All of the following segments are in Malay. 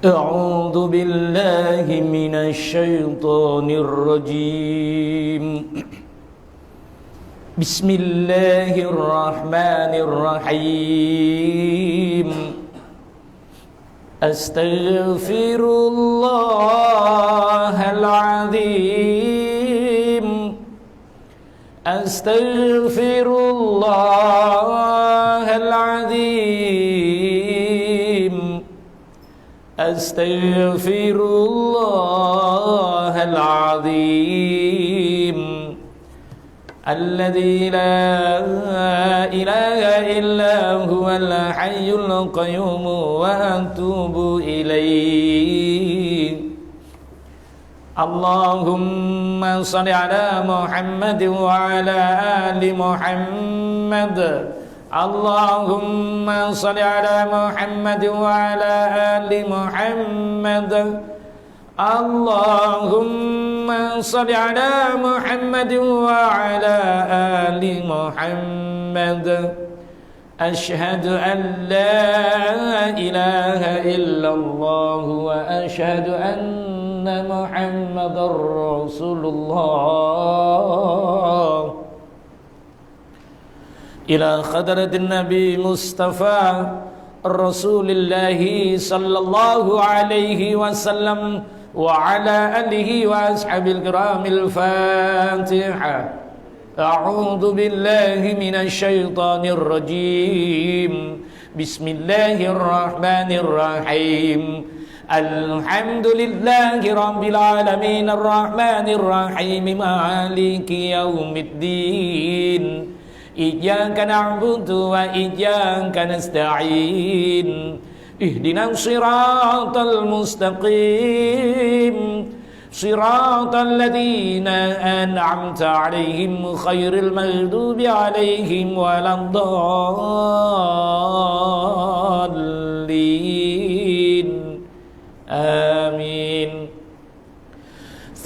أعوذ بالله من الشيطان الرجيم بسم الله الرحمن الرحيم أستغفر الله العظيم أستغفر الله العظيم أستغفر الله العظيم الذي لا إله إلا هو الحي القيوم وأتوب إليه اللهم صل على محمد وعلى آل محمد اللهم صل على محمد وعلى آل محمد اللهم صل على محمد وعلى آل محمد أشهد أن لا إله إلا الله وأشهد أن محمد رسول الله إلى خضرة النبي مصطفى رسول الله صلى الله عليه وسلم وعلى آله وأصحابه الكرام الفاتحة أعوذ بالله من الشيطان الرجيم بسم الله الرحمن الرحيم الحمد لله رب العالمين الرحمن الرحيم مالك يوم الدين إياك نعبد وإياك نستعين اهدنا الصراط المستقيم صراط الذين أنعمت عليهم خير المغضوب عليهم ولا الضالين آمين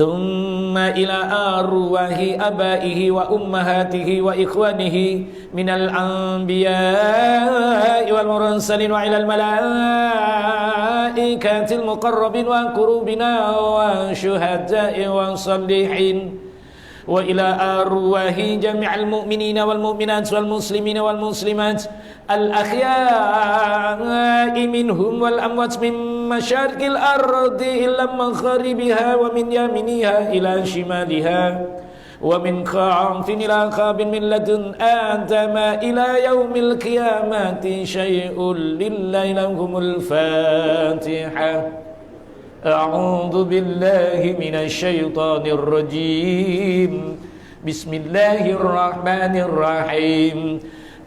ثم إلى أرواح آبائه وأمهاته وإخوانه من الأنبياء والمرسلين وإلى الملائكة المقربين وقربنا والشهداء والصالحين وإلى أرواح جميع المؤمنين والمؤمنات والمسلمين والمسلمات الأحياء منهم والأموات من مشارق الأرض إلى مغاربها ومن يمينها إلى شمالها ومن خاف إلى خاب من لدن آدم إلى يوم القيامة شيء لله لهم الفاتحة أعوذ بالله من الشيطان الرجيم بسم الله الرحمن الرحيم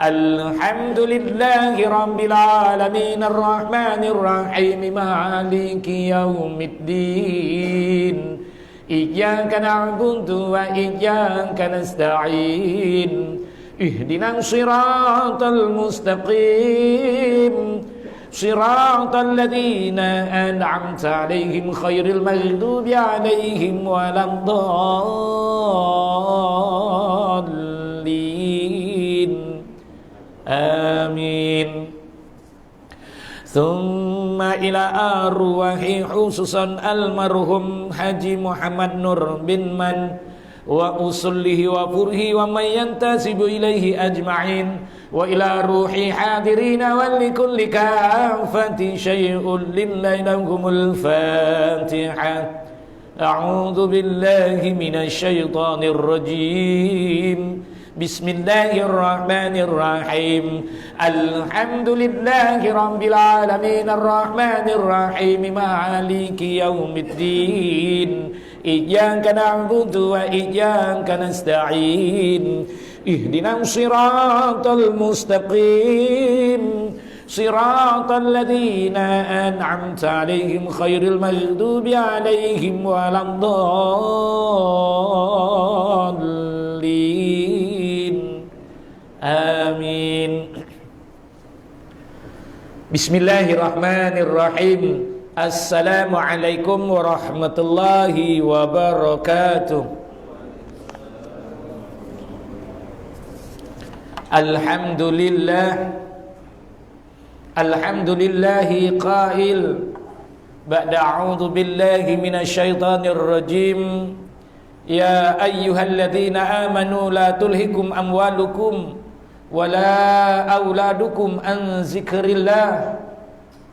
الحمد لله رب العالمين الرحمن الرحيم مالك يوم الدين إياك نعبد وإياك نستعين اهدنا الصراط المستقيم صراط الذين أنعمت عليهم خير المغضوب عليهم ولا الضالين آمين ثم إلى أرواح خصوصا المرحوم حاجي محمد نور بن من وأصله وفره ومن ينتسب إليه أجمعين وإلى روح حاضرين ولكل كافة شيء لله لهم الفاتحة أعوذ بالله من الشيطان الرجيم بسم الله الرحمن الرحيم الحمد لله رب العالمين الرحمن الرحيم مالك يوم الدين إياك نعبد وإياك نستعين اهدنا الصراط المستقيم صراط الذين أنعمت عليهم خير المغضوب عليهم ولا الضالين آمين بسم الله الرحمن الرحيم السلام عليكم ورحمة الله وبركاته Alhamdulillah, alhamdulillahi qail ba'da a'udzu billahi minasyaitonir rajim. Ya ayyuhalladzina amanu la tulhikum amwalukum wala auladukum an zikrillah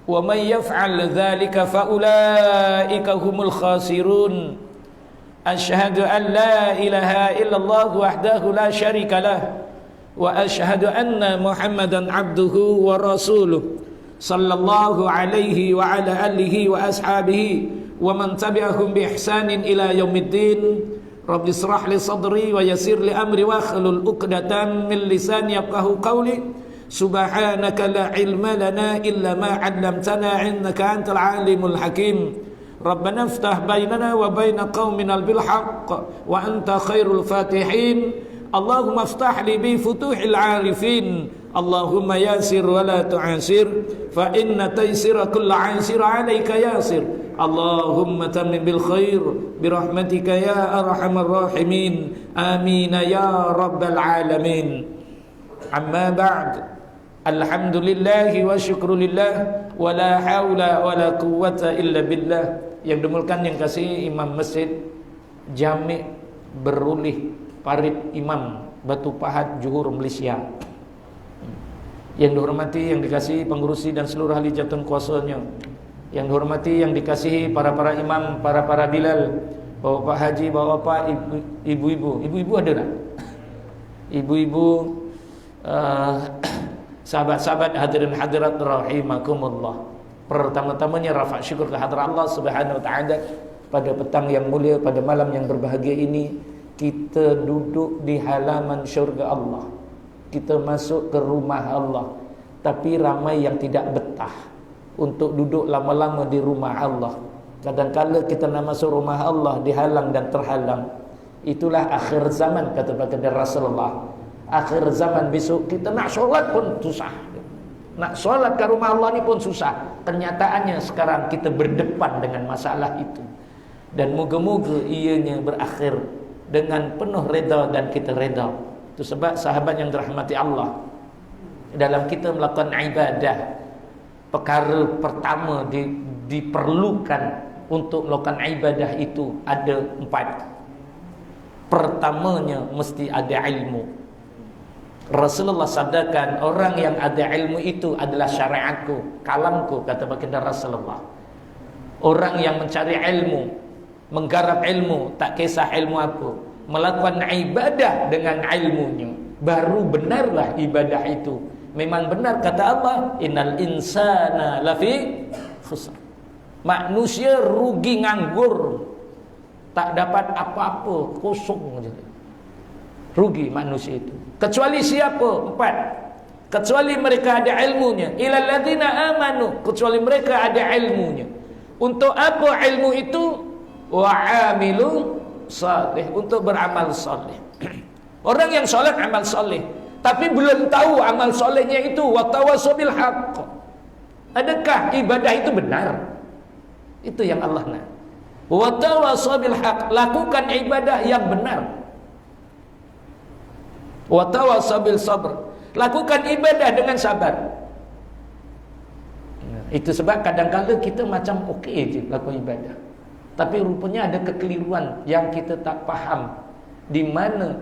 wa may yaf'al dzalika faulaika humul khasirun. Asyhadu an la ilaha illallah wahdahu la syarika lah wa asyhadu anna Muhammadan abduhu wa rasuluh sallallahu alaihi wa ala alihi wa ashabihi wa man tabi'ahum bi ihsanin ila yaumiddin. Rabbi israh li sadri wa yassir li amri wa hlul 'uqdatam min lisani yafqahu qawli. Subhanaka la ilma lana illa ma 'allamtana innaka antal alimul hakim. Rabbana iftah bainana wa baina qaumina bil haqq wa anta khairul fatihin. Allahumma iftah li bi futuhil arifin. Allahumma yasir wa la tu'asir fa inna taysira kulli 'asir 'alaika yasir. Allahumma tammim bil khair bi rahmatika ya arhamar rahimin. Amin ya rabbal alamin. Amma ba'd. Alhamdulillah wa syukrulillah wa la haula wa la quwwata illa billah. Yang dimulakan yang kasih Imam Masjid Jami' Berulih Parit Imam Batu Pahat Johor Malaysia, yang dihormati yang dikasihi pengurusi dan seluruh ahli jatuh kuasanya, yang dihormati yang dikasihi para imam, para bilal, bapak haji, bapak ibu-ibu ada tak? Ibu-ibu, sahabat-sahabat hadirin hadirat rahimakumullah. Pertama-tamanya rafa' syukur kehadrat Allah Subhanahu wa taala pada petang yang mulia, pada malam yang berbahagia ini. Kita duduk di halaman syurga Allah, kita masuk ke rumah Allah. Tapi ramai yang tidak betah untuk duduk lama-lama di rumah Allah. Kadang-kala kita nak masuk rumah Allah dihalang dan terhalang. Itulah akhir zaman, kata baginda Rasulullah. Akhir zaman besok kita nak solat pun susah. Nak solat ke rumah Allah ni pun susah. Kenyataannya sekarang kita berdepan dengan masalah itu. Dan moga-moga ianya berakhir dengan penuh reda dan kita reda. Itu sebab sahabat yang dirahmati Allah, dalam kita melakukan ibadah, perkara pertama diperlukan untuk melakukan ibadah itu ada 4. Pertamanya mesti ada ilmu. Rasulullah sabdakan, orang yang ada ilmu itu adalah syariatku, kalamku, kata baginda Rasulullah. Orang yang mencari ilmu, menggarap ilmu, tak kisah ilmu apa, melakukan ibadah dengan ilmunya, baru benarlah ibadah itu. Memang benar kata Allah, innal insana lafi khusr. Manusia rugi nganggur, tak dapat apa-apa, kosong saja. Rugi manusia itu. Kecuali siapa? 4. Kecuali mereka ada ilmunya. Ilal ladzina amanu, kecuali mereka ada ilmunya. Untuk apa ilmu itu? Wa amilu salih, untuk beramal salih. Orang yang solat amal salih, tapi belum tahu amal salihnya itu wa tawassaw bil haqq. Adakah ibadah itu benar? Itu yang Allah nak. Wa tawassaw bil haqq, lakukan ibadah yang benar. Wa tawassaw bil sabr, lakukan ibadah dengan sabar. Itu sebab kadang-kadang kita macam okey je lakukan ibadah, tapi rupanya ada kekeliruan yang kita tak faham di mana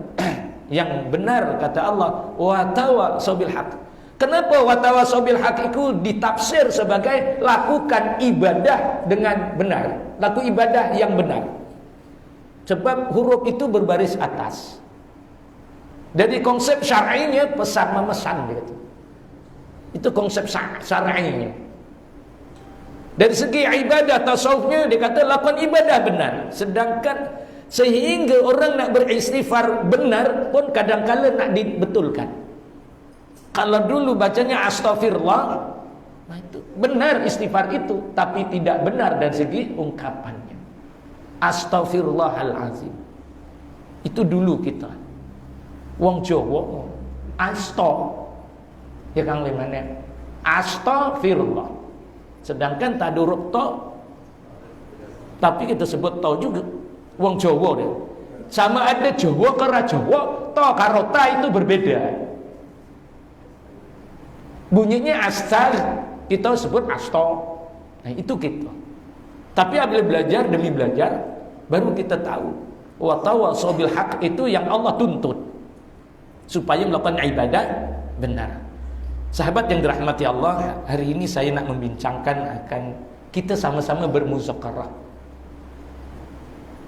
yang benar. Kata Allah, wa tawassaw bil haqq. Kenapa wa tawassaw bil haqq itu ditafsir sebagai lakukan ibadah dengan benar, laku ibadah yang benar? Sebab huruf itu berbaris atas. Dari konsep syar'inya pesan memesan gitu. Itu konsep syar'inya. Dari segi ibadah tasawufnya dia kata lakukan ibadah benar. Sedangkan sehingga orang nak beristighfar benar pun kadang-kala nak dibetulkan. Kalau dulu bacanya astaghfirullah, nah itu benar istighfar itu, tapi tidak benar dari segi ungkapannya. Astaghfirullahalazim. Itu dulu kita. Wong Jawa ya kang lemane astaghfirullah, sedangkan tak ada huruf to, tapi kita sebut to juga. Wong Jawa dia sama ada Jawa karo Jawa, to karo ta itu berbeda. Bunyinya astar, kita sebut asto. Nah itu kita. Tapi apabila belajar demi belajar, baru kita tahu wa tawassaw bil haqq itu yang Allah tuntut supaya melakukan ibadah benar. Sahabat yang dirahmati Allah, hari ini saya nak membincangkan akan kita sama-sama bermuzakarah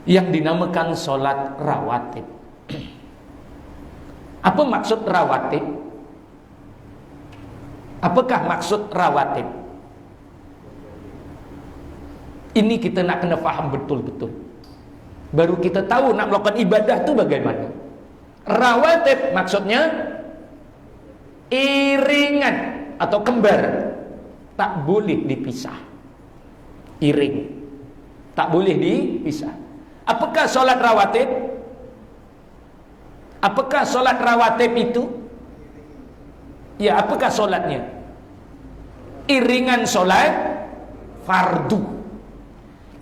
yang dinamakan solat rawatib. Apa maksud rawatib? Apakah maksud rawatib? Ini kita nak kena faham betul-betul. Baru kita tahu nak melakukan ibadah itu bagaimana. Rawatib maksudnya iringan atau kembar, tak boleh dipisah. Iring, tak boleh dipisah. Apakah solat rawatib? Apakah solat rawatib itu? Ya, apakah solatnya? Iringan solat fardu.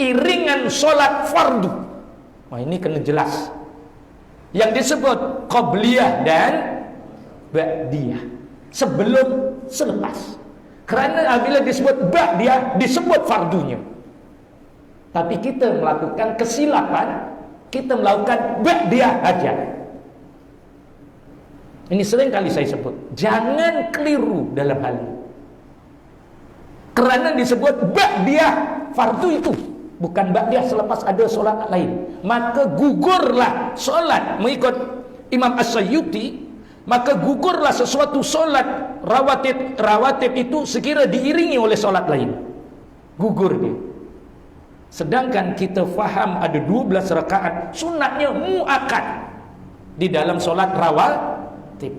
Iringan solat fardu. Wah, ini kena jelas. Yang disebut qabliyah dan ba'diyah, sebelum selepas. Karena apabila disebut ba'diyah disebut fardunya. Tapi kita melakukan kesilapan, kita melakukan ba'diyah aja. Ini sering kali saya sebut, jangan keliru dalam hal ini. Kerana disebut ba'diyah fardu itu, bukan ba'diyah selepas ada solat lain, maka gugurlah solat mengikut Imam As-Sayyuti. Maka gugurlah sesuatu solat rawatib itu sekira diiringi oleh solat lain, gugur dia. Sedangkan kita faham ada 12 rakaat sunatnya muakkad di dalam solat rawatib.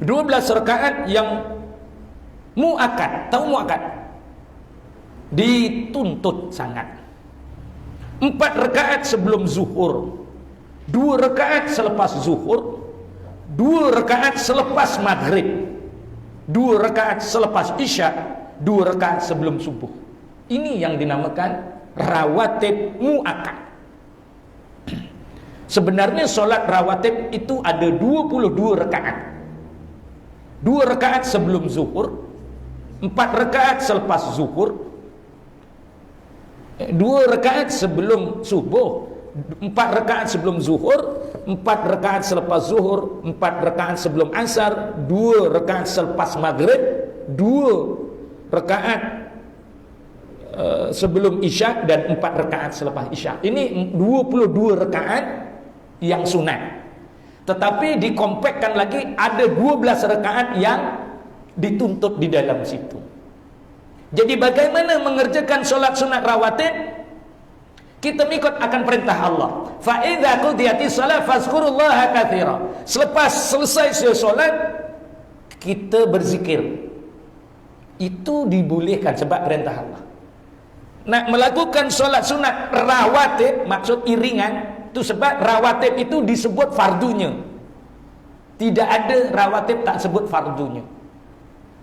12 rakaat yang muakkad. Tahu muakkad? Dituntut sangat. 4 rakaat sebelum zuhur, 2 rakaat selepas zuhur, 2 rakaat selepas maghrib, 2 rakaat selepas isya, 2 rakaat sebelum subuh. Ini yang dinamakan rawatib muakkad. Sebenarnya solat rawatib itu ada 22 rakaat. 2 rakaat sebelum zuhur, 4 rakaat selepas zuhur, 2 rakaat sebelum subuh, 4 rakaat sebelum zuhur, 4 rakaat selepas zuhur, 4 rakaat sebelum asar, 2 rakaat selepas maghrib, 2 rakaat sebelum isya, dan 4 rakaat selepas isya. Ini 22 rakaat yang sunat. Tetapi dikompakkan lagi ada 12 rakaat yang dituntut di dalam situ. Jadi bagaimana mengerjakan solat sunat rawatib? Kita mengikut akan perintah Allah. Fa idza qudiyatis shalah fazkurullaha katsira. Selepas selesai solat, kita berzikir. Itu dibolehkan sebab perintah Allah. Nak melakukan solat sunat rawatib, maksud iringan, itu sebab rawatib itu disebut fardunya. Tidak ada rawatib tak sebut fardunya.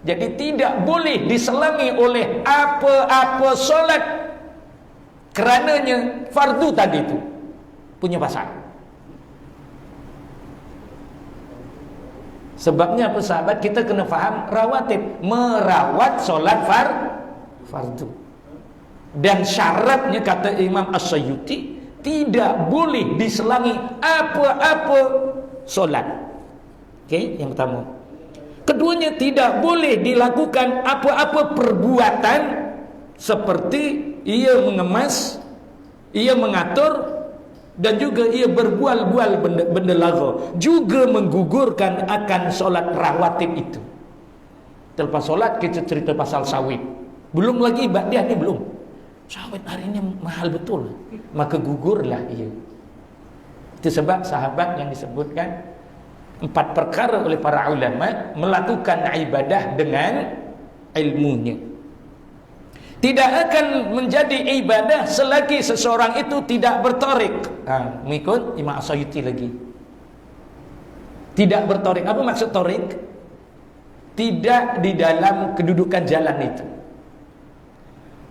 Jadi tidak boleh diselangi oleh apa-apa solat, kerananya fardu tadi itu punya pasal. Sebabnya apa sahabat? Kita kena faham rawatib, merawat solat fardu. Dan syaratnya kata Imam As-Sayyuti, tidak boleh diselangi apa-apa solat. Okey, yang pertama. Keduanya, tidak boleh dilakukan apa-apa perbuatan seperti ia mengemas, ia mengatur, dan juga ia berbual-bual benda lagha, juga menggugurkan akan solat rawatib itu. Terlepas solat kita cerita pasal sawit, belum lagi ba'diyah ni belum. Sawit hari ini mahal betul, maka gugurlah ia. Itu sebab sahabat yang disebutkan 4 perkara oleh para ulama melakukan ibadah dengan ilmunya. Tidak akan menjadi ibadah selagi seseorang itu tidak bertarik. Mengikut Imam As-Sayyuti lagi. Tidak bertarik. Apa maksud tarik? Tidak di dalam kedudukan jalan itu.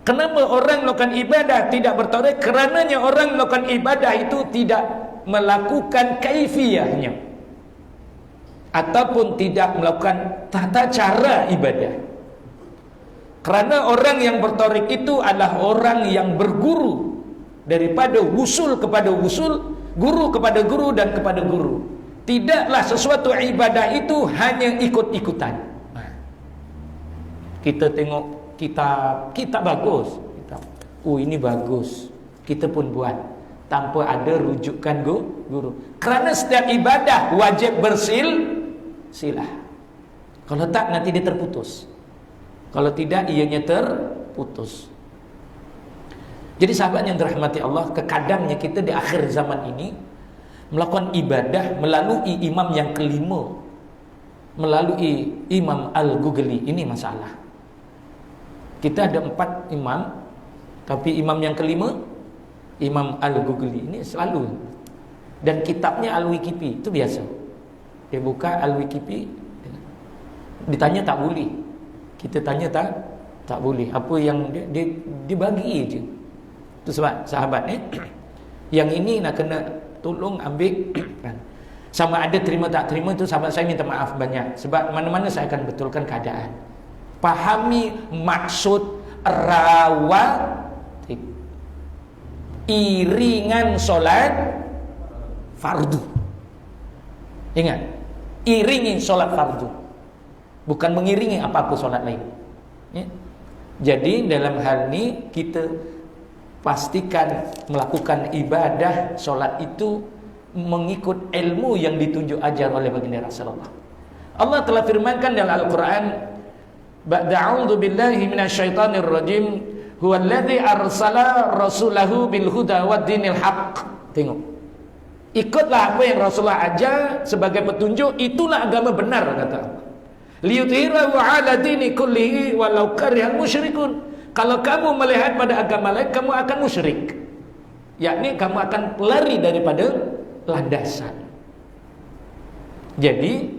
Kenapa orang melakukan ibadah tidak bertarik? Kerananya orang melakukan ibadah itu tidak melakukan kaifiyahnya, ataupun tidak melakukan tata cara ibadah. Kerana orang yang bertarik itu adalah orang yang berguru, daripada wusul kepada wusul, guru kepada guru dan kepada guru. Tidaklah sesuatu ibadah itu hanya ikut-ikutan. Kita tengok kitab bagus, oh ini bagus, kita pun buat tanpa ada rujukan guru. Kerana setiap ibadah wajib bersilah. Kalau tak nanti dia terputus. Kalau tidak ianya terputus. Jadi sahabat yang dirahmati Allah, kekadangnya kita di akhir zaman ini melakukan ibadah melalui imam yang kelima, melalui Imam Al-Ghazali. Ini masalah. Kita ada 4 imam, tapi imam yang kelima Imam Al-Ghazali. Ini selalu. Dan kitabnya Al-Wikipi, itu biasa. Dia buka Al-Wikipi, ditanya tak boleh. Kita tanya tak boleh. Apa yang dia bagi je. Itu sebab sahabat yang ini nak kena tolong ambil sama ada terima tak terima tu sahabat saya minta maaf banyak. Sebab mana-mana saya akan betulkan keadaan. Pahami maksud rawatib. Iringan solat fardu. Ingat, iringi solat fardu. Bukan mengiringi apa-apa solat lain. Ya. Jadi dalam hal ini kita pastikan melakukan ibadah solat itu mengikut ilmu yang ditunjuk ajar oleh baginda Rasulullah. Allah telah firmankan dalam Al-Quran, "Ba'da'udzu billahi minasyaitonir rajim, huwallazi arsala rasulahu bil huda waddinil haqq." Tengok. Ikutlah apa yang Rasulullah ajar sebagai petunjuk, itulah agama benar, kata Allah. Liyudhirahu ala dini kullihi walau karihal musyrikun. Kalau kamu melihat pada agama lain, kamu akan musyrik, yakni kamu akan lari daripada landasan. Jadi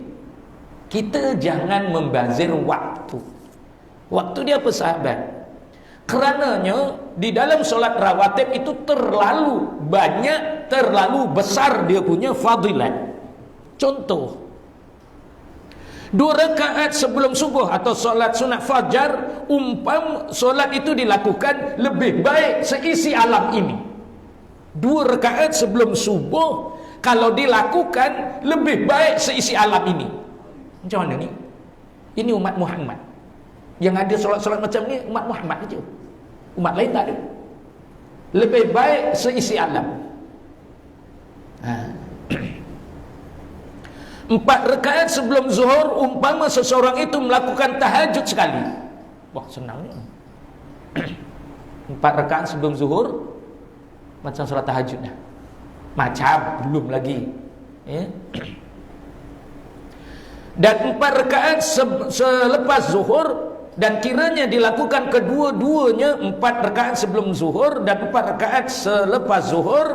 kita jangan membazir waktu. Waktu dia apa sahabat? Kerananya di dalam solat rawatib itu terlalu banyak, terlalu besar dia punya fadilat. Contoh, 2 rakaat sebelum subuh atau solat sunat fajar, umpam solat itu dilakukan lebih baik seisi alam ini. 2 rakaat sebelum subuh kalau dilakukan lebih baik seisi alam ini. Macam mana ni? Ini umat Muhammad. Yang ada solat-solat macam ni umat Muhammad saja. Umat lain tak ada. Lebih baik seisi alam. 4 rakaat sebelum zuhur, umpama seseorang itu melakukan tahajud sekali. Wah, senangnya. 4 rakaat sebelum zuhur macam solat tahajud dah. Macam belum lagi. Ya. Dan 4 rakaat selepas zuhur, dan kiranya dilakukan kedua-duanya, 4 rakaat sebelum zuhur dan 4 rakaat selepas zuhur,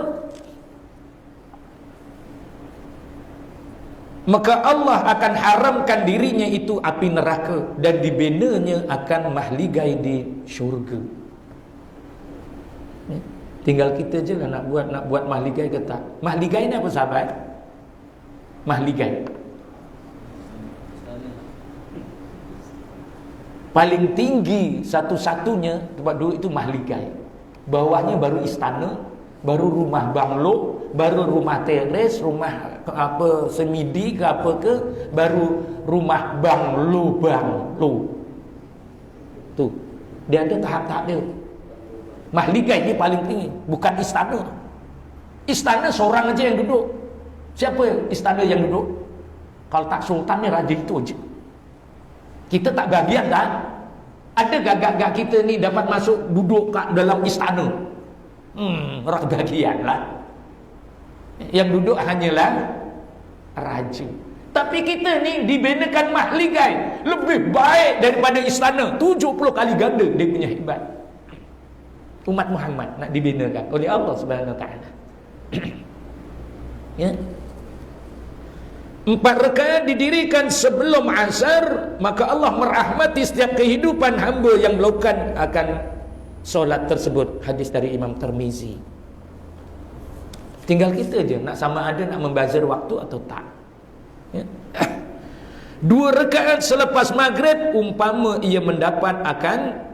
maka Allah akan haramkan dirinya itu api neraka dan dibinanya akan mahligai di syurga. Tinggal kita je lah nak buat mahligai ke tak. Mahligai ni apa sahabat? Mahligai paling tinggi satu-satunya tempat duduk itu mahligai. Bawahnya baru istana, baru rumah banglo, baru rumah teres, rumah apa semidi ke apa ke, baru rumah banglo. Tu, dia ada tahap-tahap dia. Mahligai ni paling tinggi, bukan istana. Istana seorang aja yang duduk. Siapa istana yang duduk? Kalau tak sultan ni raja itu aja. Kita tak bahagian tak? Ada gagak-gagak kita ni dapat masuk duduk kat dalam istana. Orang bahagian lah. Yang duduk hanyalah raja. Tapi kita ni dibinakan mahligai lebih baik daripada istana 70 kali ganda dia punya hebat. Umat Muhammad nak dibinakan oleh Allah Subhanahu Wa Taala. Ya. 4 rakaat didirikan sebelum asar, maka Allah merahmati setiap kehidupan hamba yang melakukan akan solat tersebut. Hadis dari Imam Tirmizi. Tinggal kita je nak sama ada nak membazir waktu atau tak. Ya. 2 rakaat selepas maghrib, umpama ia mendapat akan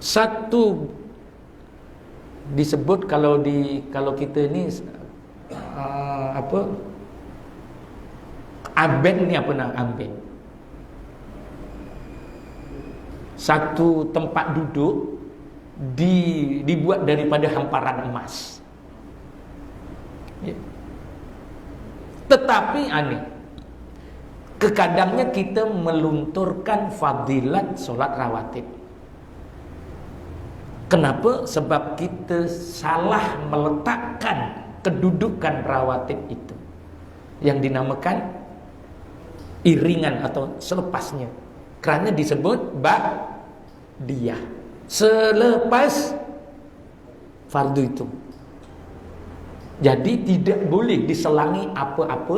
Satu disebut kalau kita ni aben ni apa nak aben? Satu tempat duduk dibuat daripada hamparan emas. Ya. Tetapi aneh, kekadangnya kita melunturkan fadilat solat rawatib. Kenapa? Sebab kita salah meletakkan kedudukan rawatib itu, yang dinamakan iringan atau selepasnya. Kerana disebut ba'diyah, selepas fardu itu. Jadi tidak boleh diselangi apa-apa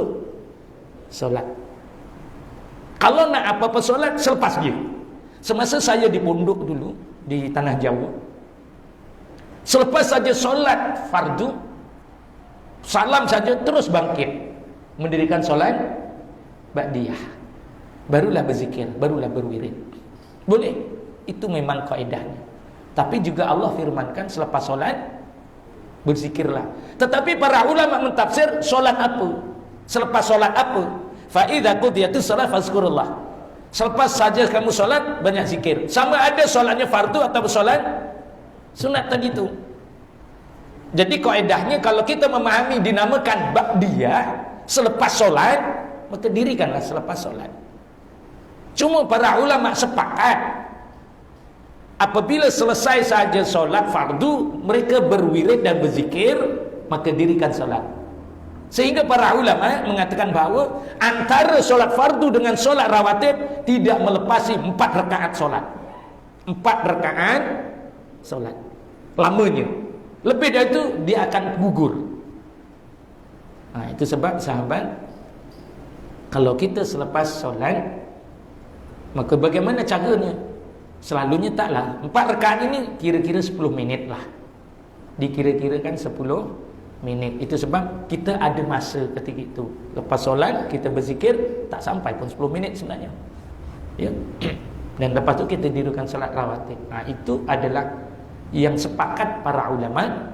solat. Kalau nak apa-apa solat, selepas dia. Semasa saya di pondok dulu di tanah Jawa, selepas saja solat fardu, salam saja terus bangkit mendirikan solat ba'diyah, barulah berzikir, barulah berwirid. Boleh, itu memang kaedahnya. Tapi juga Allah firmankan selepas solat berzikirlah. Tetapi para ulama mentafsir solat apa, selepas solat apa. Fa idza qudiyatus shalah fazkurullah. Selepas saja kamu solat, banyak zikir. Sama ada solatnya fardu atau solat sunat tadi itu. Jadi kaedahnya kalau kita memahami dinamakan ba'diyah selepas solat, maka dirikanlah selepas solat. Cuma para ulama sepakat apabila selesai saja solat fardu, mereka berwirid dan berzikir, maka dirikan solat. Sehingga para ulama mengatakan bahawa antara solat fardu dengan solat rawatib tidak melepasi 4 rakaat solat. 4 rakaat solat lamanya. Lebih dari itu dia akan gugur. Itu sebab sahabat, kalau kita selepas solat, maka bagaimana caranya? Selalunya taklah 4 rakaat ini kira-kira 10 minit lah. Dikira-kirakan 10 minit. Itu sebab kita ada masa ketika itu. Lepas solat kita berzikir, tak sampai pun 10 minit sebenarnya. Ya. Dan lepas tu kita dirikan solat rawatib. Itu adalah yang sepakat para ulama,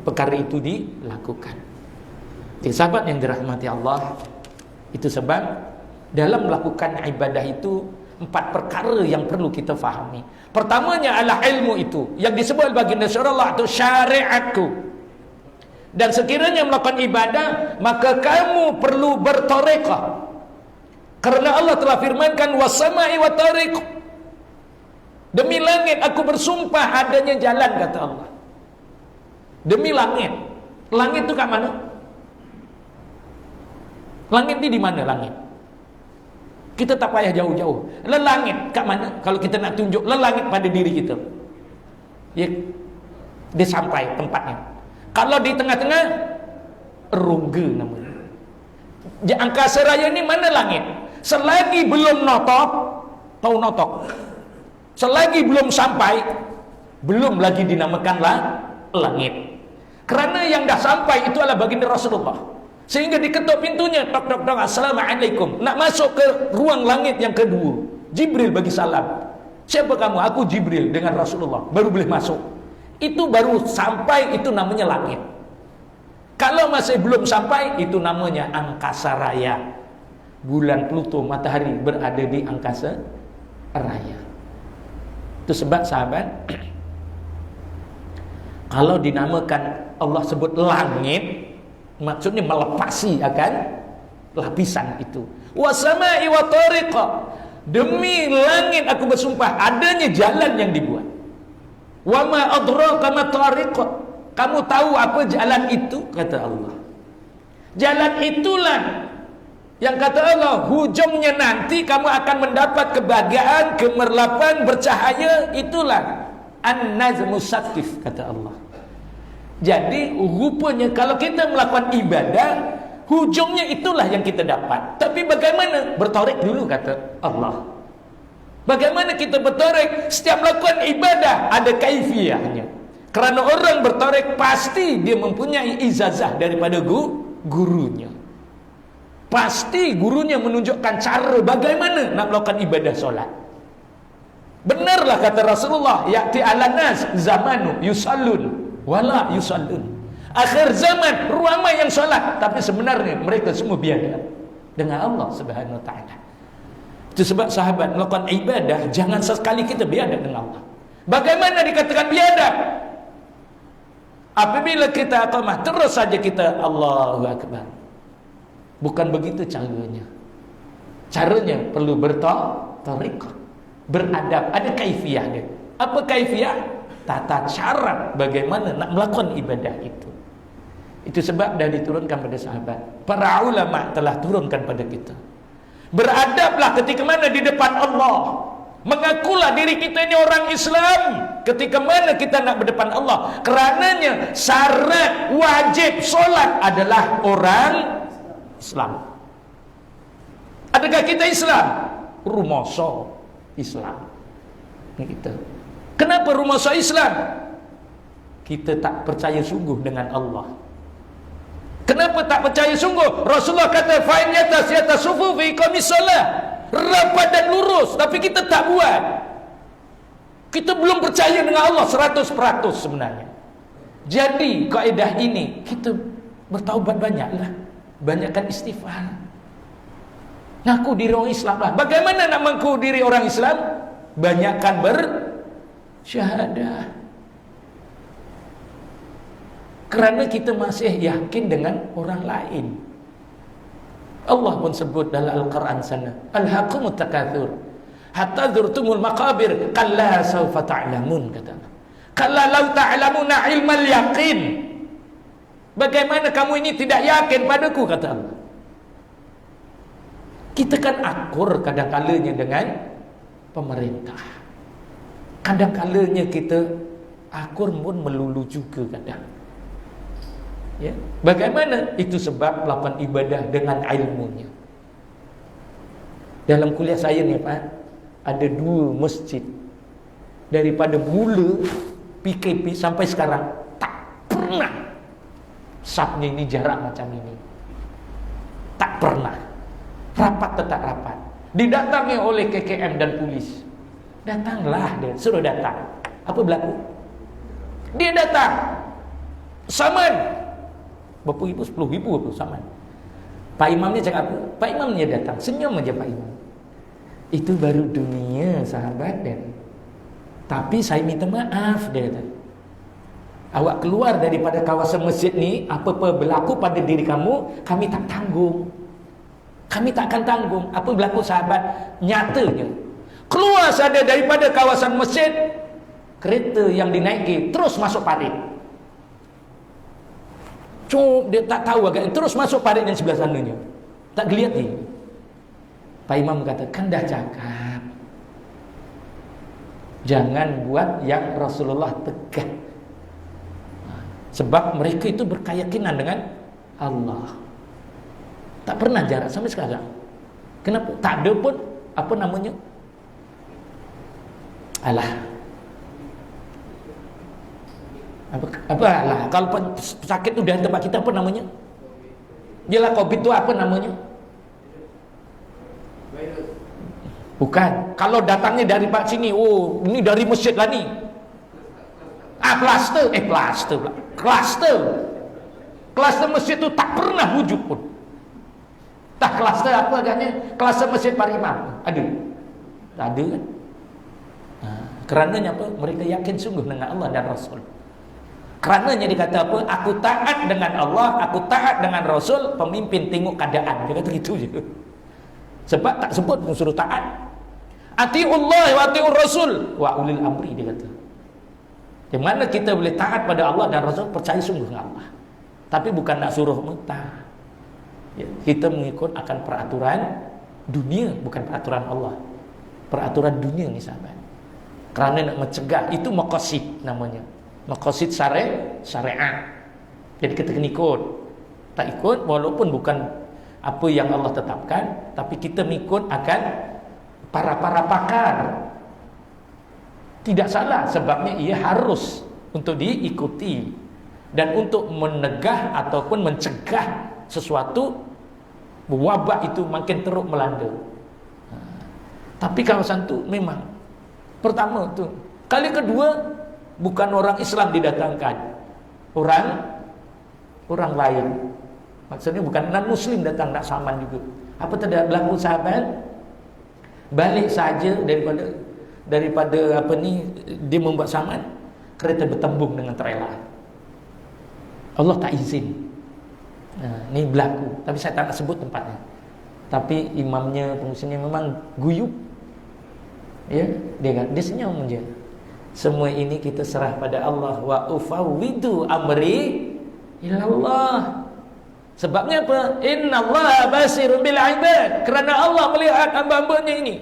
perkara itu dilakukan. Jadi sahabat yang dirahmati Allah, itu sebab dalam melakukan ibadah itu 4 perkara yang perlu kita fahami. Pertamanya adalah ilmu itu yang disebut baginda Rasulullah itu syariatku. Dan sekiranya melakukan ibadah, maka kamu perlu bertarekah. Karena Allah telah firmankan was-sama'i wa tariq. Demi langit aku bersumpah adanya jalan, kata Allah. Demi langit. Langit itu kat mana? Langit ini di mana langit? Kita tak payah jauh-jauh. Lelangit kat mana? Kalau kita nak tunjuk lelangit pada diri kita, ya, dia sampai tempatnya. Kalau di tengah-tengah, rongga namanya. Di angkasa raya ni mana langit? Selagi belum notok, tahu notok, selagi belum sampai, belum lagi dinamakanlah langit. Kerana yang dah sampai itu adalah baginda Rasulullah. Sehingga diketuk pintunya, tok tok tok, assalamualaikum. Nak masuk ke ruang langit yang kedua, Jibril bagi salam. Siapa kamu? Aku Jibril dengan Rasulullah. Baru boleh masuk. Itu baru sampai, itu namanya langit. Kalau masih belum sampai, itu namanya angkasa raya. Bulan, Pluto, matahari berada di angkasa raya. Itu sebab sahabat, kalau dinamakan Allah sebut langit, maksudnya melepasi akan lapisan itu. Wasama'i wa tariqa, demi langit aku bersumpah adanya jalan yang dibuat. Wa ma adraka ma tariqa, kamu tahu apa jalan itu, kata Allah. Jalan itulah yang kata Allah, hujungnya nanti kamu akan mendapat kebahagiaan, kemerlapan, bercahaya. Itulah an-nazmus sakif, kata Allah. Jadi rupanya kalau kita melakukan ibadah, hujungnya itulah yang kita dapat. Tapi bagaimana? Bertarik dulu, kata Allah. Bagaimana kita bertarik? Setiap melakukan ibadah ada kaifiyahnya. Kerana orang bertarik pasti dia mempunyai ijazah daripada gurunya. Pasti gurunya menunjukkan cara bagaimana nak melakukan ibadah solat. Benarlah kata Rasulullah, ya'ti 'alan nas zamanu yusallun wala yusallun. Akhir zaman ramai yang salat, tapi sebenarnya mereka semua biadab dengan Allah Subhanahu wa taala. Itu sebab sahabat melakukan ibadah, jangan sekali kita biadab dengan Allah. Bagaimana dikatakan biadab? Apabila kita aqamah terus saja kita Allahu akbar. Bukan begitu caranya. Caranya perlu bertariqah, beradab, ada kaifiyah dia. Apa kaifiyah? Tata cara bagaimana nak melakukan ibadah itu. Itu sebab dah diturunkan pada sahabat. Para ulama telah turunkan pada kita. Beradablah ketika mana di depan Allah. Mengakulah diri kita ini orang Islam ketika mana kita nak berdepan Allah. Kerananya syarat wajib solat adalah orang Islam. Adakah kita Islam? Rumoso Islam. Ini kita. Kenapa rumoso Islam? Kita tak percaya sungguh dengan Allah. Kenapa tak percaya sungguh? Rasulullah kata fa'in yatasufu fi iqamis shalah. Rapat dan lurus, tapi kita tak buat. Kita belum percaya dengan Allah 100% sebenarnya. Jadi kaedah ini kita bertaubat banyaklah, banyakkan istighfar. Ngaku diri orang Islam lah. Bagaimana nak mengaku diri orang Islam? Banyakkan bersyahadah. Kerana kita masih yakin dengan orang lain. Allah pun sebut dalam Al-Quran sana, alhaqumut takatsur hatta zurtumul maqabir kalla sawfa ta'lamun, kata Allah. Kalla law ta'lamuna ilmal yaqin. Bagaimana kamu ini tidak yakin padaku, kata Allah. Kita kan akur kadang-kalanya dengan pemerintah. Kadang-kalanya kita akur pun melulu juga kadang. Ya. Bagaimana? Itu sebab melakukan ibadah dengan ilmunya. Dalam kuliah saya ni Pak, ada 2 masjid. Daripada mula PKP sampai sekarang tak pernah sabnya ini jarak macam ini. Tak pernah. Rapat tetap rapat. Didatangi oleh KKM dan polis. Datanglah dia, suruh datang. Apa berlaku? Dia datang. Saman. Berapa ribu? 10,000 apa saman. Pak Imamnya cakap apa? Pak Imamnya datang, senyum aja Pak Imam. Itu baru dunia sahabat. Dan tapi saya minta maaf, dia kata. Awak keluar daripada kawasan masjid ni, apa-apa berlaku pada diri kamu, kami tak tanggung. Kami tak akan tanggung. Apa berlaku sahabat? Nyatanya keluar saja daripada kawasan masjid, kereta yang dinaiki terus masuk parit. Dia tak tahu agak, terus masuk parit yang sebelah sananya. Tak geliat dia. Pak Imam kata, kan dah cakap jangan buat yang Rasulullah tegak. Sebab mereka itu berkeyakinan dengan Allah. Tak pernah jarak sampai sekarang. Kenapa? Tak ada pun apa namanya? Alah. Apa lah, kalau sakit tu dari tempat kita apa namanya? Jelah COVID tu apa namanya? Bukan. Kalau datangnya dari pak sini, oh ini dari masjid lah ni. Kluster pula. Kluster masjid tu tak pernah wujud pun. Tak kluster apa agaknya? Kluster masjid Pak Imam. Ada? Tak ada kan? Kerananya apa? Mereka yakin sungguh dengan Allah dan Rasul. Kerananya dikata apa? Aku taat dengan Allah, aku taat dengan Rasul, pemimpin tengok keadaan. Dia kata gitu je. Sebab tak sebut pun suruh taat. Atiullah wa atiur Rasul wa ulil amri, dia kata. Di mana kita boleh taat pada Allah dan Rasul, percaya sungguh dengan Allah. Tapi bukan nak suruh mentah. Ya, kita mengikut akan peraturan dunia, bukan peraturan Allah. Peraturan dunia ni sahabat. Kerana nak mencegah, itu maqasid namanya. Maqasid syariat. Jadi kita kena ikut. Tak ikut walaupun bukan apa yang Allah tetapkan, tapi kita mengikut akan para pakar. Tidak salah, sebabnya ia harus untuk diikuti. Dan untuk menegah ataupun mencegah sesuatu, wabak itu makin teruk melanda. Tapi kawasan tu memang Pertama tu. Kali kedua, bukan orang Islam didatangkan, orang lain. Maksudnya bukan non Muslim datang nak saman juga. Apa tidak berlaku sahabat? Balik saja daripada apa ni dia membuat saman, kereta bertembung dengan trailer. Allah tak izin. Nah, ni berlaku. Tapi saya tak nak sebut tempatnya. Tapi imamnya, pengusirnya memang guyup. Ya, dia senyum je. Semua ini kita serah pada Allah. Wa ufawwidu amri ila Allah. Sebabnya apa? Innallaha basirun bil ibad. Kerana Allah melihat hamba-hambanya ini.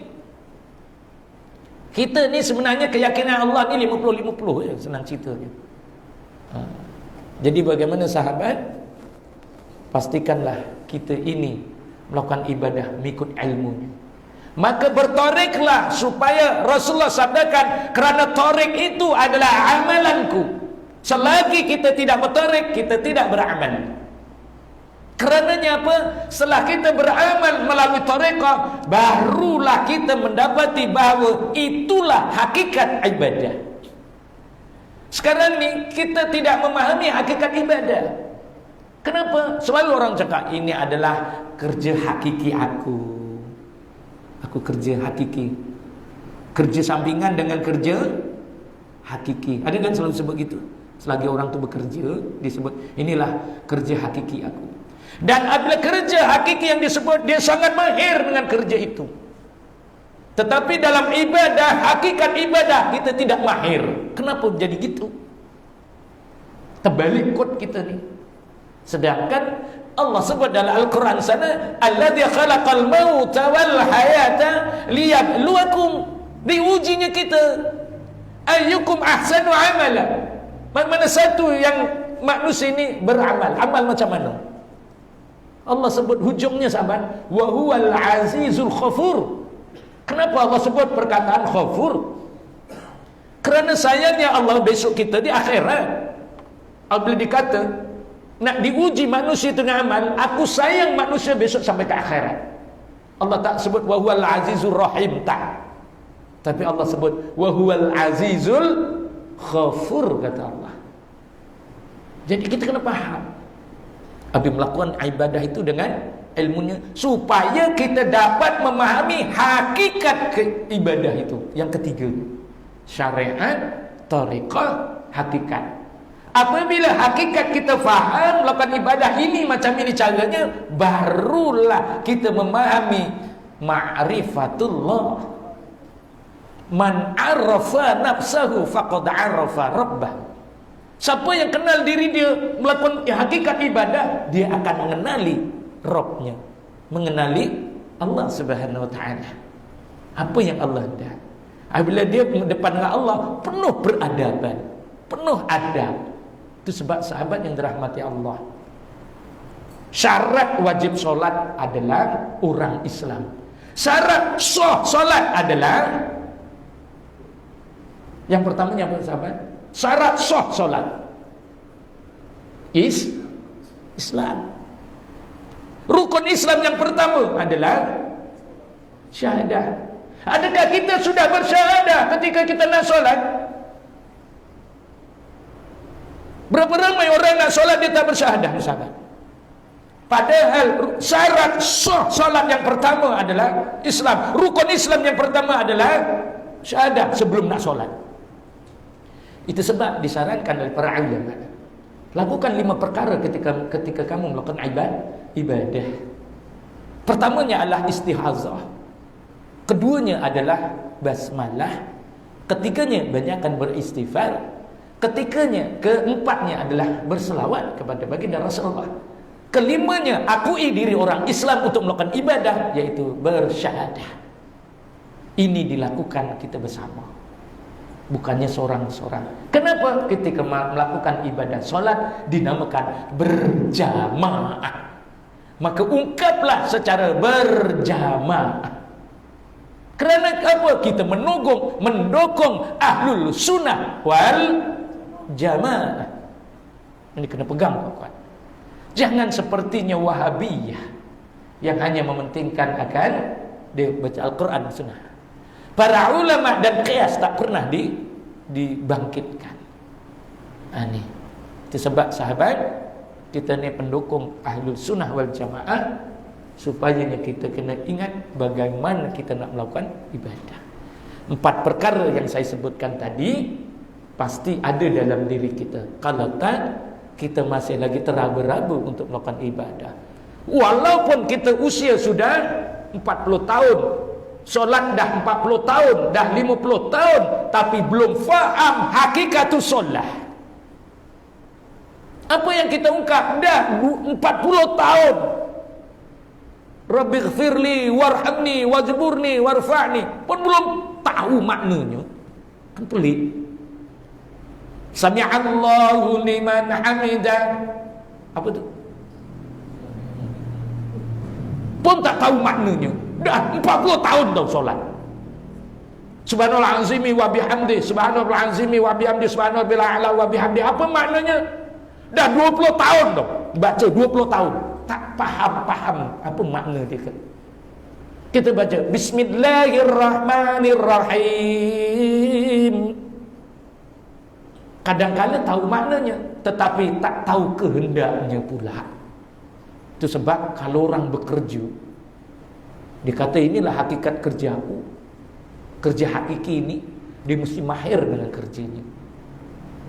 Kita ni sebenarnya keyakinan Allah ni 50-50 ya, senang ceritanya. Jadi bagaimana sahabat? Pastikanlah kita ini melakukan ibadah mengikut ilmunya. Maka bertoriklah, supaya Rasulullah sabdakan, kerana torik itu adalah amalanku. Selagi kita tidak bertorik, kita tidak beramal. Kerananya apa? Setelah kita beramal melalui tarekat, barulah kita mendapati bahawa itulah hakikat ibadah. Sekarang ni kita tidak memahami hakikat ibadah. Kenapa? Selalu orang cakap ini adalah kerja hakiki aku. Aku kerja hakiki. Kerja sampingan dengan kerja hakiki. Ada kan selalu sebut gitu? Selagi orang tu bekerja, disebut inilah kerja hakiki aku. Dan apabila kerja hakiki yang disebut, dia sangat mahir dengan kerja itu. Tetapi dalam ibadah, hakikat ibadah, kita tidak mahir. Kenapa jadi gitu? Terbalik kod kita ni. Sedangkan Allah sebut dalam Al-Quran sana, alladzi khalaqal mauta wal hayata liyabluwakum. Diujinya kita, ayyukum ahsanu amala. Mana satu yang manusia ini beramal, amal macam mana? Allah sebut hujungnya sahabat, wa huwal azizul ghafur. Kenapa Allah sebut perkataan ghafur? Kerana sayangnya Allah besok kita di akhirat, apabila dikata nak diuji manusia dengan amal, aku sayang manusia besok sampai ke akhirat. Allah tak sebut wa huwal azizur rahim, tak. Tapi Allah sebut wa huwal azizul ghafur, kata Allah. Jadi kita kena faham Abi melakukan ibadah itu dengan ilmunya, supaya kita dapat memahami hakikat ibadah itu. Yang ketiga, syariat, tariqah, hakikat. Apabila hakikat kita faham, melakukan ibadah ini macam ini caranya, barulah kita memahami ma'rifatullah. Man arafa nafsahu faqad arafa rabbah. Siapa yang kenal diri dia, melakukan hakikat ibadah, dia akan mengenali Rabbnya, mengenali Allah Subhanahu wa ta'ala. Apa yang Allah dah. Apabila dia depan dengan Allah penuh beradaban, penuh adab. Itu sebab sahabat yang dirahmati Allah, syarat wajib solat adalah orang Islam. Syarat sah solat adalah, yang pertamanya apa sahabat? Syarat sah solat Islam. Rukun Islam yang pertama adalah syahadah. Adakah kita sudah bersyahadah ketika kita nak solat? Berapa ramai orang nak solat dia tak bersyahadah, sahabat? Padahal syarat sah solat yang pertama adalah Islam. Rukun Islam yang pertama adalah syahadah sebelum nak solat. Itu sebab disarankan oleh para ulama, lakukan 5 perkara ketika kamu melakukan ibadah. Pertamanya adalah istihazah. Keduanya adalah basmalah. Ketiganya banyakkan beristighfar. Keempatnya adalah berselawat kepada baginda Rasulullah. Kelimanya akui diri orang Islam untuk melakukan ibadah, yaitu bersyahadah. Ini dilakukan kita bersama, bukannya seorang-seorang. Kenapa? Ketika melakukan ibadah solat dinamakan berjamaah, maka ungkaplah secara berjamaah. Kerana apa? Kita mendukung ahlul sunnah wal jamaah. Ini kena pegang kawan. Jangan sepertinya Wahabiyah yang hanya mementingkan akan dia baca Al-Quran dan Sunnah. Para ulama dan qiyas tak pernah dibangkitkan. Ini itu sebab sahabat, kita ni pendukung Ahlul Sunnah wal Jamaah, supaya kita kena ingat bagaimana kita nak melakukan ibadah. 4 perkara yang saya sebutkan tadi pasti ada dalam diri kita. Kalau tak, kita masih lagi teraba-raba untuk melakukan ibadah. Walaupun kita usia sudah 40 tahun, solat dah 40 tahun, dah 50 tahun, tapi belum faham hakikatus solat. Apa yang kita ungkap dah 40 tahun. Rabbighfirli warhamni wajburni warfa'ni, pun belum tahu maknanya. Kan pelik. Sami'allahu liman hamidah. Apa tu? Pun tak tahu maknanya. Dah 40 tahun dah solat. Subhanallah azimi wa bihamdi, subhanallah azimi wa bihamdi, subhanallah a'la wa bihamdi. Apa maknanya? Dah 20 tahun dah baca, 20 tahun tak faham apa makna dia. Kita baca Bismillahirrahmanirrahim. Kadang-kadang tahu maknanya, tetapi tak tahu kehendaknya pula. Itu sebab kalau orang bekerja, dia kata inilah hakikat kerjaku, kerja hakiki ini, dia mesti mahir dengan kerjanya.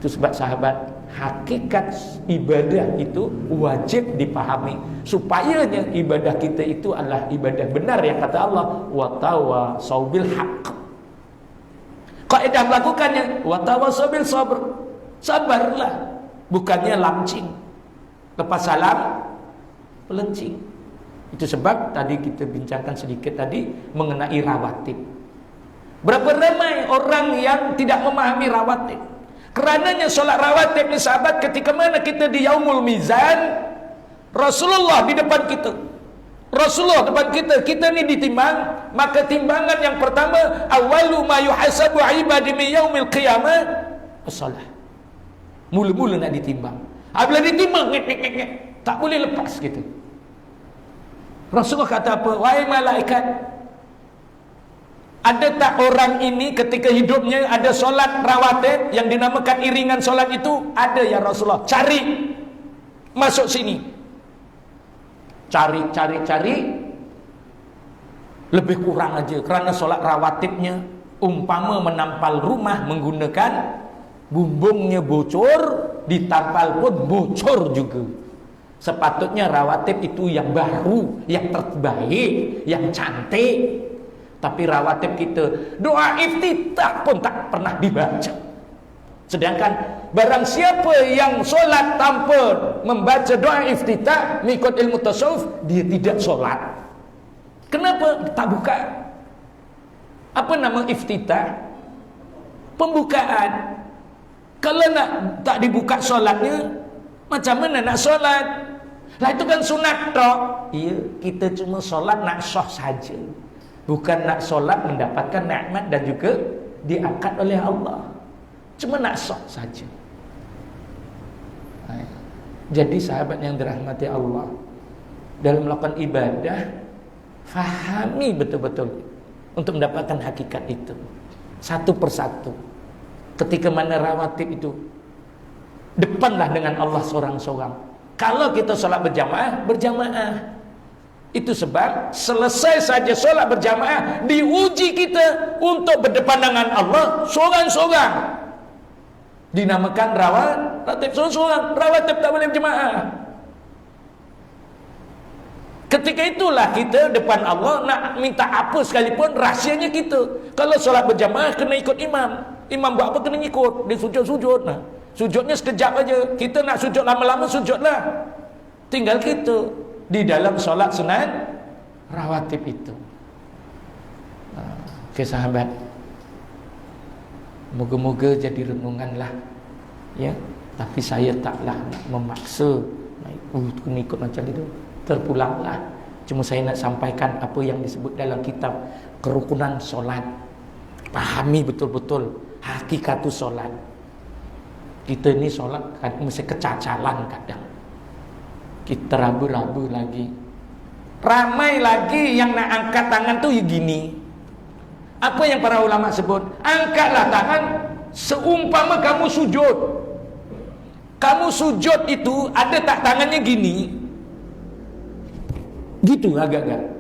Itu sebab sahabat, hakikat ibadah itu wajib dipahami, supayanya ibadah kita itu adalah ibadah benar yang kata Allah, wa tawasau bil haqq. Kaidah melakukannya, wa tawasau bil sabr. Sabarlah, bukannya lamcing. Lepas salam pelencing. Itu sebab tadi kita bincangkan sedikit tadi mengenai rawatib. Berapa ramai orang yang tidak memahami rawatib. Kerananya solat rawatib ni sahabat, ketika mana kita di yaumul mizan, Rasulullah di depan kita, Rasulullah depan kita ni ditimbang. Maka timbangan yang pertama, awalu ma yuhasabu ibadi min yaumil qiyamah as-salah. Mula-mula nak ditimbang. Apabila ditimbang, tak boleh lepas gitu. Rasulullah kata apa? Wahai malaikat, ada tak orang ini ketika hidupnya ada solat rawatib yang dinamakan iringan solat itu? Ada ya Rasulullah. Cari, masuk sini. Cari. Lebih kurang aja, kerana solat rawatibnya umpama menampal rumah menggunakan bumbungnya bocor, ditampal pun bocor juga. Sepatutnya rawatib itu yang baru, yang terbaik, yang cantik. Tapi rawatib kita, doa iftitah pun tak pernah dibaca. Sedangkan barang siapa yang solat tanpa membaca doa iftitah, mengikut ilmu tasawuf, dia tidak solat. Kenapa? Tak buka. Apa nama iftitah? Pembukaan. Kalau nak tak dibuka solatnya, macam mana nak solat? Lah itu kan sunat tok. Iya, kita cuma solat nak sah saja. Bukan nak solat mendapatkan nikmat dan juga diangkat oleh Allah. Cuma nak sah saja. Jadi sahabat yang dirahmati Allah, dalam melakukan ibadah, fahami betul-betul untuk mendapatkan hakikat itu. Satu persatu. Ketika mana rawatib itu, depanlah dengan Allah seorang-seorang. Kalau kita solat berjamaah, berjamaah. Itu sebab selesai saja solat berjamaah, diuji kita untuk berdepan dengan Allah seorang-seorang. Dinamakan rawatib seorang-seorang. Rawatib tak boleh berjamaah. Ketika itulah kita depan Allah nak minta apa sekalipun, rahsianya kita. Kalau solat berjamaah kena ikut imam. Imam buat apa kena ikut. Dia sujud-sujud. Nah, sujudnya sekejap aja. Kita nak sujud lama-lama, sujudlah. Tinggal kita di dalam solat sunat rawatib itu. Okey sahabat, moga-moga jadi renunganlah, ya. Tapi saya taklah nak memaksa kena ikut macam itu. Terpulanglah. Cuma saya nak sampaikan apa yang disebut dalam kitab kerukunan solat. Pahami betul-betul hakikatus solat. Kita ni solat mesti kecacalan kadang. Kita rabu-rabu lagi. Ramai lagi yang nak angkat tangan tu ya gini. Apa yang para ulama sebut? Angkatlah tangan seumpama kamu sujud. Kamu sujud itu ada tak tangannya gini? Gitu agak-agak.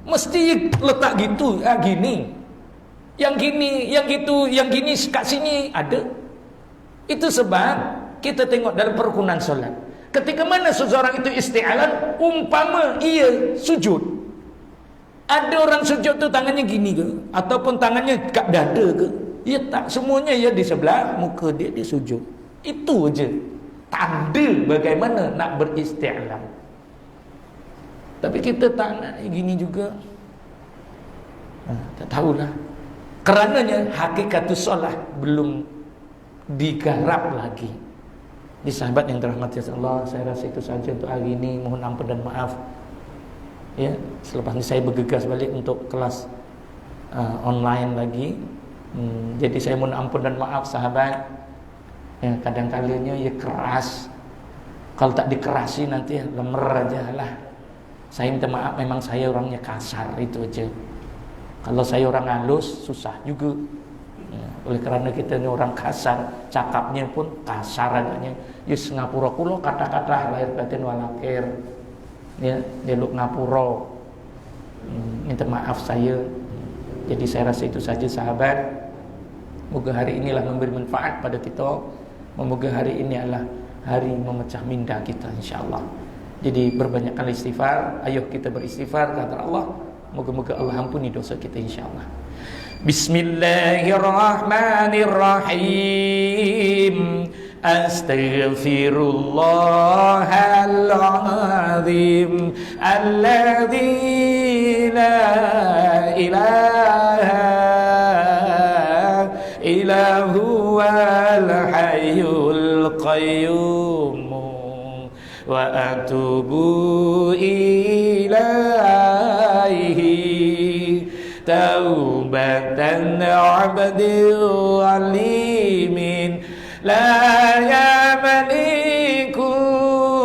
Mesti letak gitu, gini. Yang gini, yang gitu, yang gini kat sini ada. Itu sebab kita tengok dalam perukunan solat. Ketika mana seseorang itu isti'alan, umpama ia sujud. Ada orang sujud tu tangannya gini ke, ataupun tangannya kat dada ke? Ya tak, semuanya ya di sebelah muka dia sujud. Itu aja. Tanda bagaimana nak beristi'alan. Tapi kita tak nak gini juga. Tak tahulah. Kerananya hakikatus solat belum digarap lagi. Di sahabat yang dirahmati Allah, saya rasa itu saja untuk hari ini. Mohon ampun dan maaf. Ya, selepas ini saya bergegas balik untuk kelas online lagi. Jadi saya mohon ampun dan maaf sahabat. Ya, kadang-kalinya ya keras. Kalau tak dikerasi nanti lemer aja lah. Saya minta maaf, memang saya orangnya kasar, itu aja. Kalau saya orang halus susah juga. Ya, oleh kerana kita ni orang kasar, cakapnya pun kasar adanya. Ya Singapura kulo kata-kata lahir batin walakir. Ya, dia luk ngapura. Minta maaf saya. Jadi saya rasa itu saja sahabat. Moga hari inilah memberi manfaat pada kita. Moga hari ini adalah hari memecah minda kita insya-Allah. Jadi berbanyakkan istighfar. Ayo kita beristighfar kata Allah. Moga-moga Allah ampuni dosa kita insya-Allah. Bismillahirrahmanirrahim. Astaghfirullahal azim alladzi la ilaha illa huwal hayyul qayyum wa atubu ilaihi taubatan 'abdil alimin la yamliku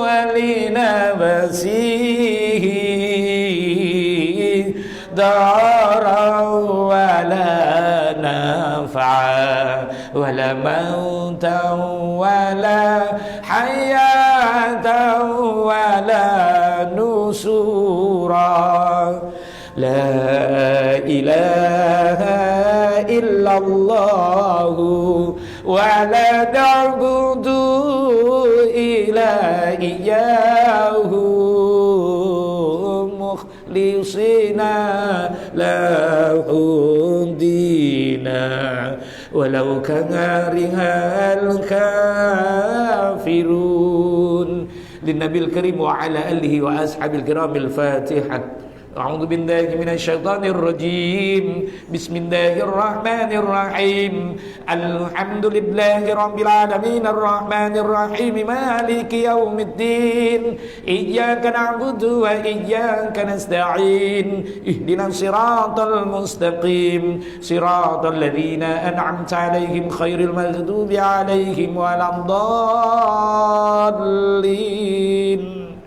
walinafsihi dara wala nafa'a wala mautan wala hayatan wala nusura la ilaha illallah wa la na'budu illa iyyahu mukhlisina lahu dina walau karihal kafirun. Linnabil karim wa ala alihi wa ashabil kiramil Fatihah. A'udzu billahi minasy syaithanir rajim. Bismillahirrahmanirrahim. Alhamdulillahi rabbil alamin arrahmanir rahim maliki yaumiddin. Iyyaka na'budu wa iyyaka nasta'in. Ihdinas siratal mustaqim. Siratal ladzina an'amta 'alaihim khairil maghdubi 'alaihim waladdallin.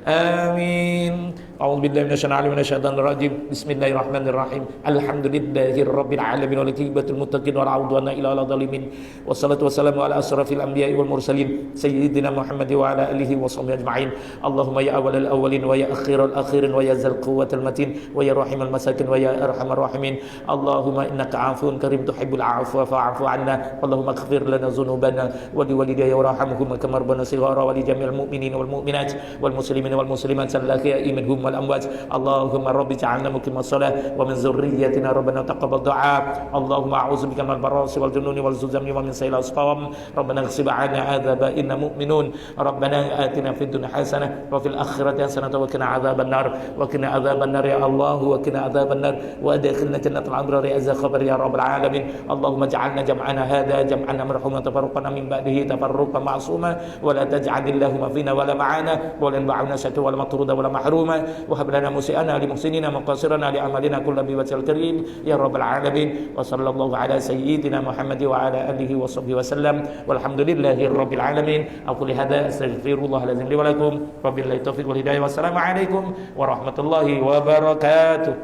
Amin. A'udzubillahi minasyaitonir rajim. Bismillahirrahmanirrahim. Alhamdulillahirabbil alamin wal aqibatul muttaqin wala 'udwana illa 'alal zalimin. Wassalatu wassalamu ala asrafil anbiya'i wal mursalin sayyidina Muhammad wa ala alihi wa sahbihi ajma'in. Allahumma ya awwalal awwalin wa ya akhiral akhirin wa ya zal quwwatil matin wa ya rahimal masakin wa ya arhamar rahimin. Allahumma innaka 'afuwun karim tuhibbul 'afwa fa'fu 'anna. Allahumma ighfir lana dhunubana wa liwalidayya warhamhum kama rabbana shighara wa li jami'il mu'minina wal mu'minat wal muslimina wal muslimat al-ahya'i minhum والأموات. اللهم رب اجعلنا مقيم الصلاة ومن ذريتنا ربنا تقبل دعاء. اللهم أعوذ بك من البراس والجنون والزلزال ومن سيل الأسقام. ربنا اغفر عنا عذاب إنا مؤمنون. ربنا آتنا في الدنيا حسنة وفي الآخرة حسنة وقنا عذاب النار وقنا عذاب النار يا الله وقنا عذاب النار وأدخلنا جنة الأبرار يا خبر يا رب العالمين. اللهم اجعلنا جمعنا هذا جمعنا مرحوما تفرقنا من بعده تفرقا معصوما ولا تجعل اللهم فينا ولا معنا ولا ينفعنا شتى ولا مطرودا ولا محروما. وهب لنا مسيئنا لمحسنين مقصرنا لعملنا كل بوجه الكريم يا رب العالمين. وصلى الله على سيدنا محمد وعلى آله وصحبه وسلم والحمد لله رب العالمين. أقول هذا أستغفر الله العظيم لي ولكم وبالله التوفيق والهداية والسلام عليكم ورحمة الله وبركاته.